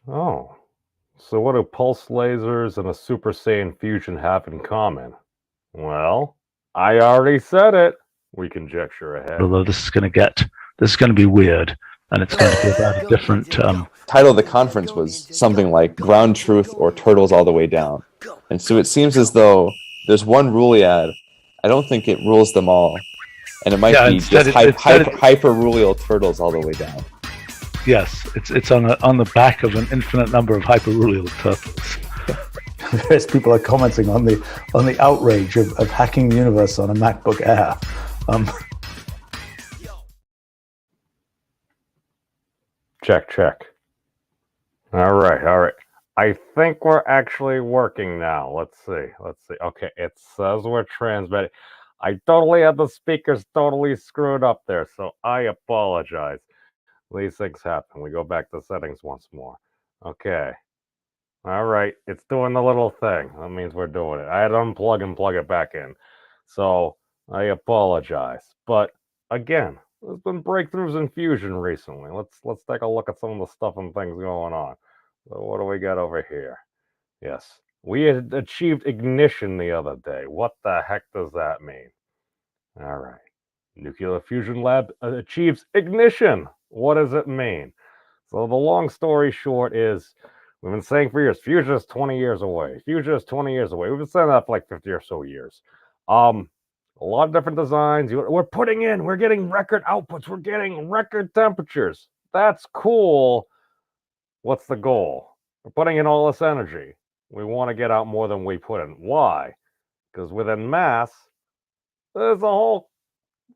Oh, so what do pulse lasers and a Super Saiyan fusion have in common? Well, I already said it. We conjecture ahead. Although this is going to be weird, and it's going to be about a different. Title of the conference was something like Ground Truth or Turtles All the Way Down. And so it seems as though there's one Ruliad. I don't think it rules them all. And it might be just hyper turtles all the way down. Yes, it's on the back of an infinite number of hyperrural turtles. Various people are commenting on the outrage of hacking the universe on a MacBook Air. Check. All right. I think we're actually working now. Let's see. Okay, it says we're transmitting. I totally had the speakers totally screwed up there, so I apologize. These things happen. We go back to settings once more. Okay. All right, it's doing the little thing. That means we're doing it. I had to unplug and plug it back in. So I apologize. But again, there's been breakthroughs in fusion recently. Let's take a look at some of the stuff and things going on. So what do we got over here? Yes. We had achieved ignition the other day. What the heck does that mean? All right. Nuclear Fusion Lab achieves ignition. What does it mean? So the long story short is we've been saying for years, fusion is 20 years away. Fusion is 20 years away. We've been saying that for like 50 or so years. A lot of different designs. We're getting record outputs. We're getting record temperatures. That's cool. What's the goal? We're putting in all this energy. We want to get out more than we put in. Why? Because within mass, there's a whole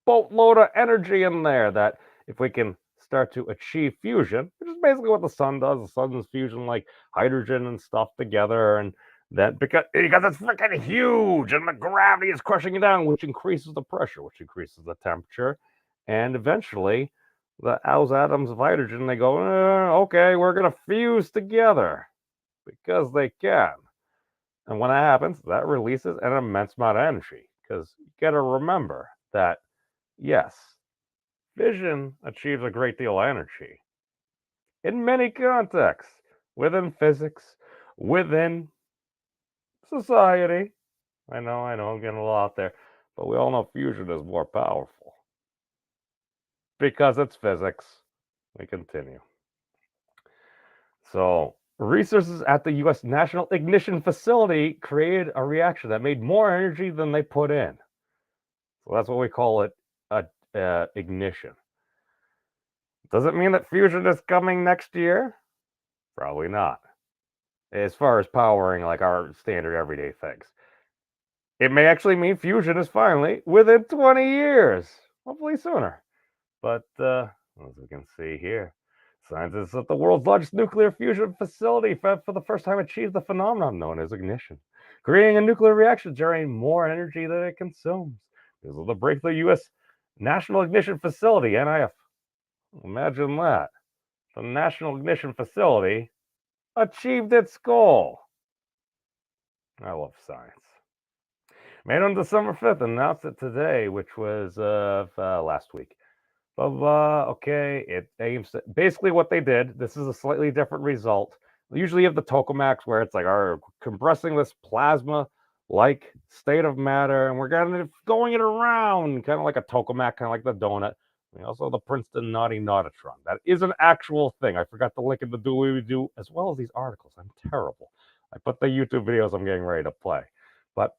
boatload of energy in there that if we can start to achieve fusion, which is basically what the sun does. The sun's fusion like hydrogen and stuff together, and that because it's freaking huge, and the gravity is crushing it down, which increases the pressure, which increases the temperature, and eventually those atoms of hydrogen they go, okay, we're gonna fuse together because they can. And when that happens, that releases an immense amount of energy. Because you got to remember that, yes, fission achieves a great deal of energy in many contexts within physics, within society. I know, I'm getting a lot out there, but we all know fusion is more powerful because it's physics. We continue. So, researchers at the U.S. National Ignition Facility created a reaction that made more energy than they put in. So that's what we call it, ignition. Does it mean that fusion is coming next year? Probably not. As far as powering like our standard everyday things. It may actually mean fusion is finally within 20 years. Hopefully sooner. But as we can see here, scientists at the world's largest nuclear fusion facility for the first time achieved the phenomenon known as ignition, creating a nuclear reaction generating more energy than it consumes. This is the breakthrough U.S. National Ignition Facility, NIF. Imagine that. The National Ignition Facility achieved its goal. I love science. Made on December 5th, announced it today, which was last week. Okay, it aims to, basically what they did, this is a slightly different result. Usually you have the tokamaks where it's like compressing this plasma like state of matter, and we're going it around, kind of like a tokamak, kind of like the donut. And also the Princeton Naughty Nautatron. That is an actual thing. I forgot to link in the do as well as these articles. I'm terrible. I put the YouTube videos I'm getting ready to play. But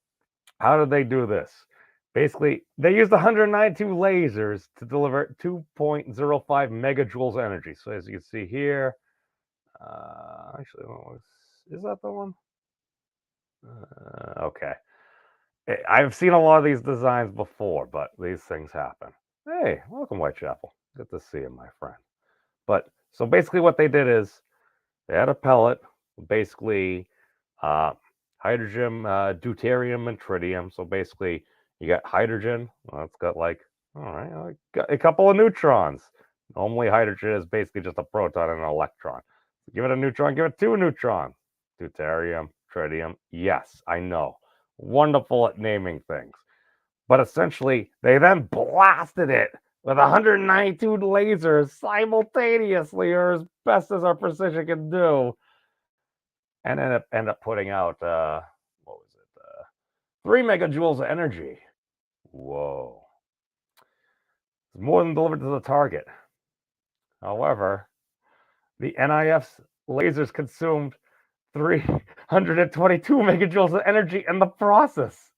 how did they do this? Basically, they used 192 lasers to deliver 2.05 megajoules energy. So as you can see here, actually, is that the one? Okay. I've seen a lot of these designs before, but these things happen. Hey, welcome, Whitechapel. Good to see you, my friend. But so basically what they did is they had a pellet, basically hydrogen, deuterium, and tritium. So basically you got hydrogen. Well, it's got like, all right, got a couple of neutrons. Normally hydrogen is basically just a proton and an electron. Give it a neutron, give it two neutrons. Deuterium, tritium. Yes, I know. Wonderful at naming things. But essentially, they then blasted it with 192 lasers simultaneously, or as best as our precision can do, and end up putting out what was it? 3 megajoules of energy. Whoa. It's more than delivered to the target. However, the NIF's lasers consumed 322 megajoules of energy in the process.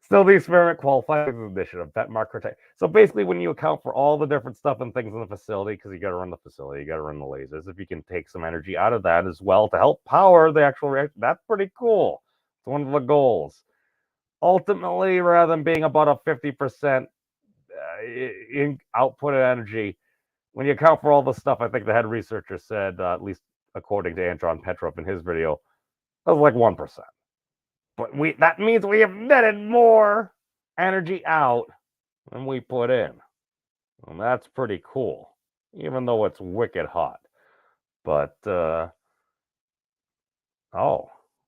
Still, the experiment qualifies as an addition of benchmark criteria. So basically, when you account for all the different stuff and things in the facility, because you got to run the facility, you got to run the lasers, if you can take some energy out of that as well to help power the actual reactor, that's pretty cool. It's one of the goals. Ultimately, rather than being about a 50% in output of energy, when you account for all the stuff, I think the head researcher said, at least according to Andron Petrov in his video, that was like 1%. But that means we have netted more energy out than we put in. And that's pretty cool, even though it's wicked hot. But, oh,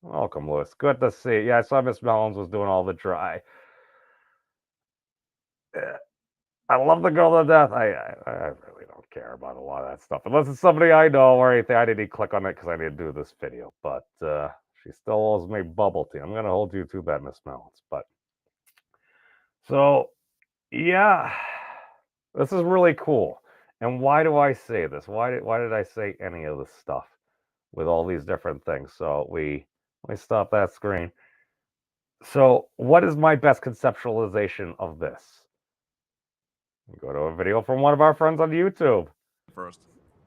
welcome, Lewis. Good to see you. Yeah, I saw Miss Mellons was doing all the dry. I love the girl to death. I really don't care about a lot of that stuff. Unless it's somebody I know or anything. I didn't click on it because I need to do this video. But she still owes me bubble tea. I'm going to hold you to that, Miss Mellons. But, so, yeah, this is really cool. And why do I say this? Why did I say any of this stuff with all these different things? So let me stop that screen. So what is my best conceptualization of this? Go to a video from one of our friends on YouTube. First.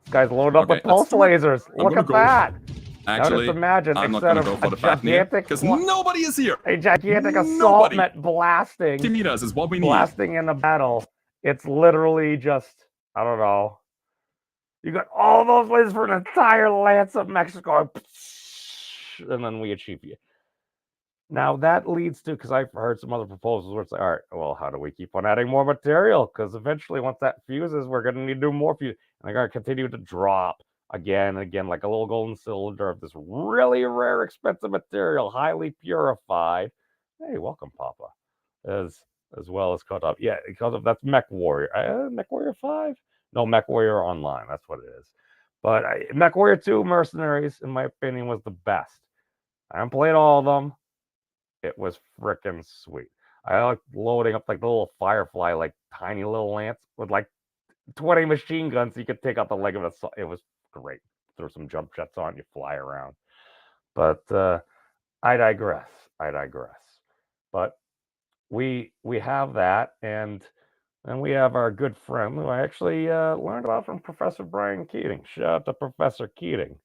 This guy's loaded up with pulse lasers. Look at that. Actually, now just imagine I'm not instead going to of go for a the Fafnir gigantic because nobody is here. a gigantic assault Nobody. net blasting To meet us is what we need. blasting in a battle. It's literally just, I don't know. You got all those lasers for an entire lance of Mexico, and then we achieve you. Now that leads to, because I've heard some other proposals where it's like, all right, well, how do we keep on adding more material? Because eventually, once that fuses, we're going to need to do more fuse. And they're going to continue to drop again and again, like a little golden cylinder of this really rare, expensive material, highly purified. Hey, welcome, Papa. As well as caught up. Yeah, because of that's Mech Warrior. Mech Warrior 5? No, Mech Warrior Online. That's what it is. But Mech Warrior 2 Mercenaries, in my opinion, was the best. I haven't played all of them. It was freaking sweet. I like loading up like the little Firefly, like tiny little lance with like 20 machine guns. So you could take out the leg of it. It was great. Throw some jump jets on, you fly around. But I digress. But we have that, and then we have our good friend who I actually learned about from Professor Brian Keating. Shout out to Professor Keating.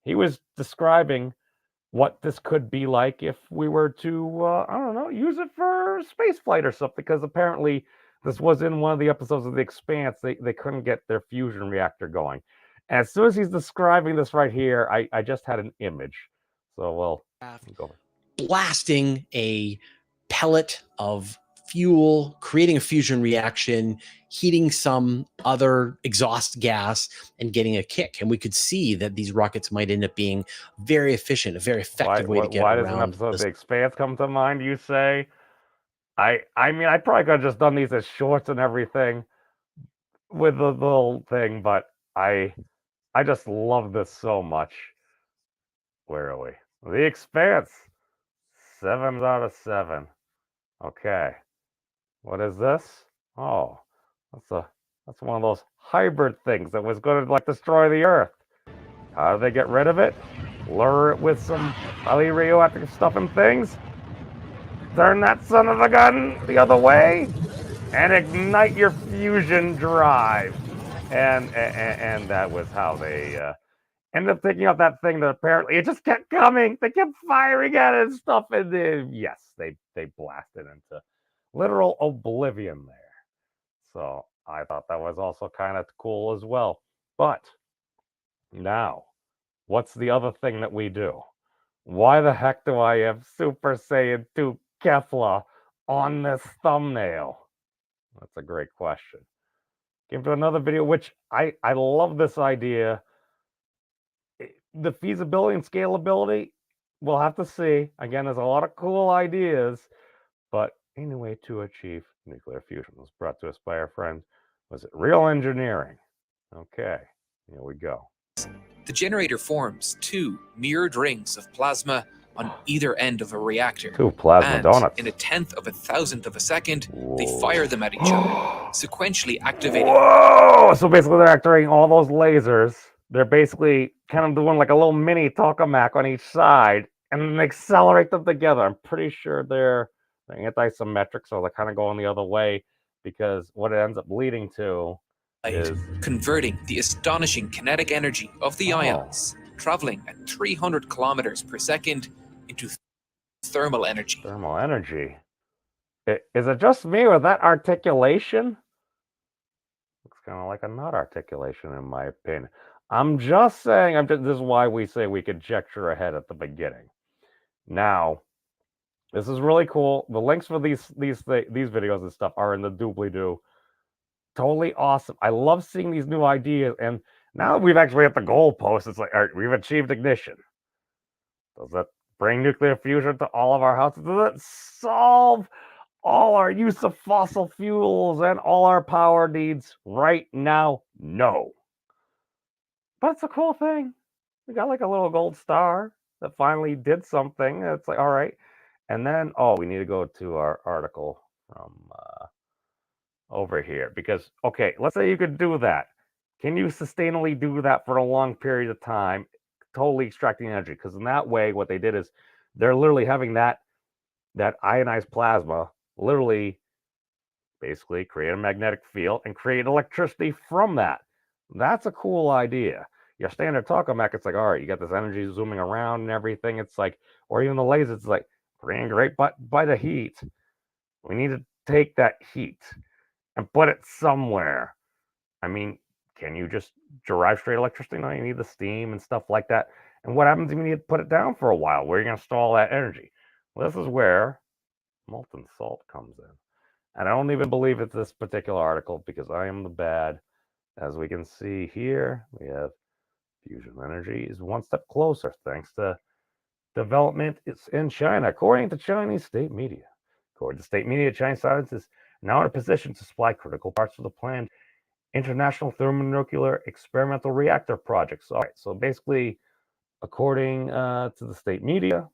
He was describing what this could be like if we were to, I don't know, use it for spaceflight or something, because apparently this was in one of the episodes of The Expanse. They couldn't get their fusion reactor going. And as soon as he's describing this right here, I just had an image. So, well, go. Blasting a pellet of fuel, creating a fusion reaction, heating some other exhaust gas, and getting a kick. And we could see that these rockets might end up being very efficient, a very effective way to get why around. Why does an episode of The Expanse come to mind, you say? I mean, I probably could have just done these as shorts and everything with the little thing, but I just love this so much. Where are we? The Expanse. 7 out of 7. Okay. What is this? Oh, that's one of those hybrid things that was going to like destroy the Earth. How do they get rid of it? Lure it with some highly radioactive stuff and things. Turn that son of a gun the other way, and ignite your fusion drive. And that was how they ended up taking out that thing that apparently it just kept coming. They kept firing at it and stuff, and then yes, they blasted into literal oblivion there. So I thought that was also kind of cool as well. But now, what's the other thing that we do? Why the heck do I have Super Saiyan 2 Kefla on this thumbnail? That's a great question. Came to another video, which I love this idea. The feasibility and scalability, we'll have to see. Again, there's a lot of cool ideas, but any way to achieve Nuclear fusion was brought to us by our friend. Was it real engineering? Okay, here we go. The generator forms two mirrored rings of plasma on either end of a reactor. 2 plasma and donuts. in a tenth of a thousandth of a second, they Whoa. fire them at each other, sequentially activating. Whoa! So basically, they're activating all those lasers. They're basically kind of doing like a little mini tokamak on each side, and then accelerate them together. I'm pretty sure they're anti-symmetric, so they're kind of going the other way, because what it ends up leading to is converting the astonishing kinetic energy of the ions, traveling at 300 kilometers per second, into thermal energy. thermal energy. Is it just me, or that articulation? Looks kind of like a not articulation, in my opinion. I'm just saying. This is why we say we conjecture ahead at the beginning. Now, this is really cool. The links for these videos and stuff are in the doobly-doo. Totally awesome. I love seeing these new ideas, and now that we've actually hit the goalpost, it's like, all right, we've achieved ignition. Does that bring nuclear fusion to all of our houses? Does it solve all our use of fossil fuels and all our power needs right now? No. But it's a cool thing. We got like a little gold star that finally did something. It's like, all right. And then, we need to go to our article from over here, because, okay, let's say you could do that. Can you sustainably do that for a long period of time, totally extracting energy? Because in that way, what they did is they're literally having that ionized plasma literally basically create a magnetic field and create electricity from that. That's a cool idea. Your standard tokamak, it's like, all right, you got this energy zooming around and everything. It's like, or even the lasers, it's like, great, but by the heat, we need to take that heat and put it somewhere. I mean, can you just derive straight electricity? No, you need the steam and stuff like that. And what happens if you need to put it down for a while? Where are you going to store all that energy? Well, this is where molten salt comes in. And I don't even believe it's this particular article, because I am the bad. As we can see here, we have fusion energy is one step closer thanks to development in China, according to Chinese state media. According to state media, Chinese science is now in a position to supply critical parts for the planned International Thermonuclear Experimental Reactor projects. All right, so basically, according to the state media,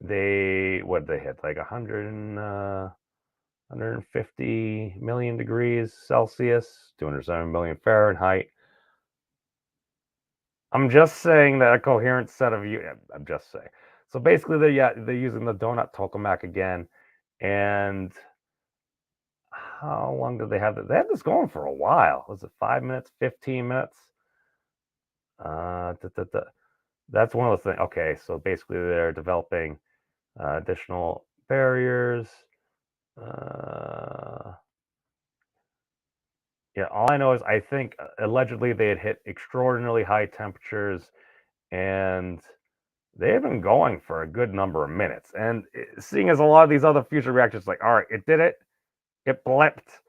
they hit like 150 million degrees Celsius, 207 million Fahrenheit. I'm just saying that a coherent set of I'm just saying. So basically, they're using the donut tokamak again, and how long did they have this? They had this going for a while. Was it 5 minutes, 15 minutes? That's one of the things. Okay, so basically they're developing additional barriers. Yeah, all I know is I think allegedly they had hit extraordinarily high temperatures, and they had been going for a good number of minutes. And seeing as a lot of these other fusion reactors, like, all right, it did it. It blipped.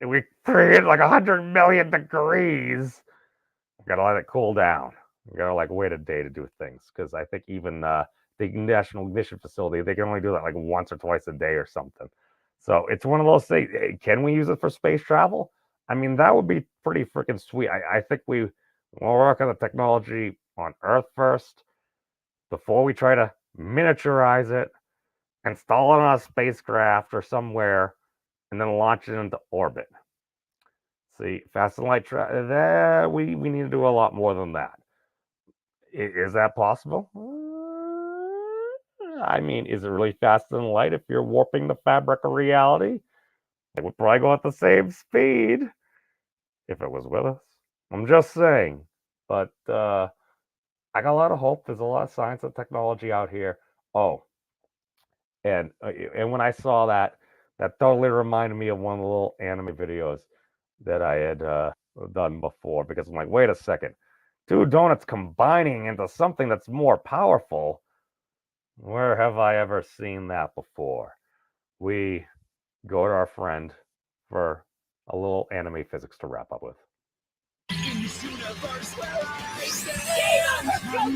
We created like 100 million degrees. Gotta let it cool down. Gotta like wait a day to do things, because I think even the National Ignition Facility, they can only do that like once or twice a day or something. So it's one of those things. Can we use it for space travel? I mean, that would be pretty freaking sweet. I think we'll work on the technology on Earth first before we try to miniaturize it, install it on a spacecraft or somewhere, and then launch it into orbit. See, fast and light travel, we need to do a lot more than that. Is that possible? I mean, is it really faster than light if you're warping the fabric of reality? It would probably go at the same speed if it was with us. I'm just saying. But I got a lot of hope. There's a lot of science and technology out here. Oh, and when I saw that totally reminded me of one of the little anime videos that I had done before, because I'm like, wait a second, 2 donuts combining into something that's more powerful. Where have I ever seen that before? We go to our friend for a little anime physics to wrap up with.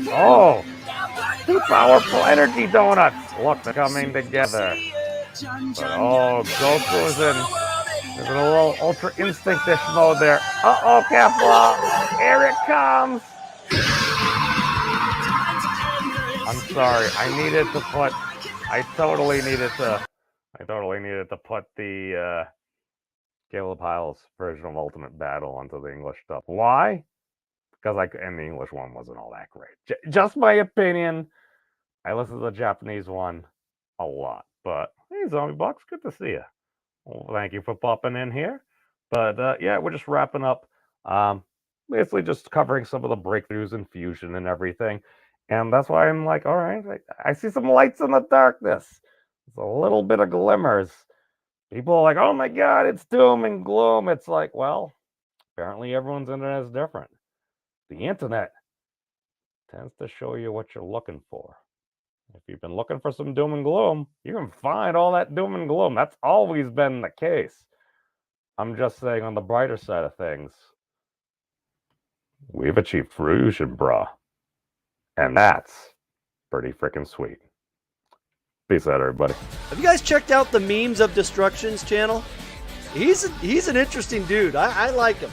Oh, 2 powerful energy donuts. Look, they're coming together. But oh, Goku is in a little Ultra Instinct-ish mode there. Uh-oh, Kefla! Here it comes! I'm sorry. I totally needed to put the Caleb Hyles version of Ultimate Battle onto the English stuff. Why? Because and the English one wasn't all that great. Just my opinion. I listen to the Japanese one a lot. But hey, Zombie Box, good to see you. Well, thank you for popping in here. But yeah, we're just wrapping up. Basically just covering some of the breakthroughs in Fusion and everything. And that's why I'm like, all right, I see some lights in the darkness. It's a little bit of glimmers. People are like, oh my God, it's doom and gloom. It's like, well, apparently everyone's internet is different. The internet tends to show you what you're looking for. If you've been looking for some doom and gloom, you can find all that doom and gloom. That's always been the case. I'm just saying on the brighter side of things, we've achieved fusion, bruh. And that's pretty freaking sweet. Peace out, everybody. Have you guys checked out the Memes of Destruction's channel? He's an interesting dude. I like him.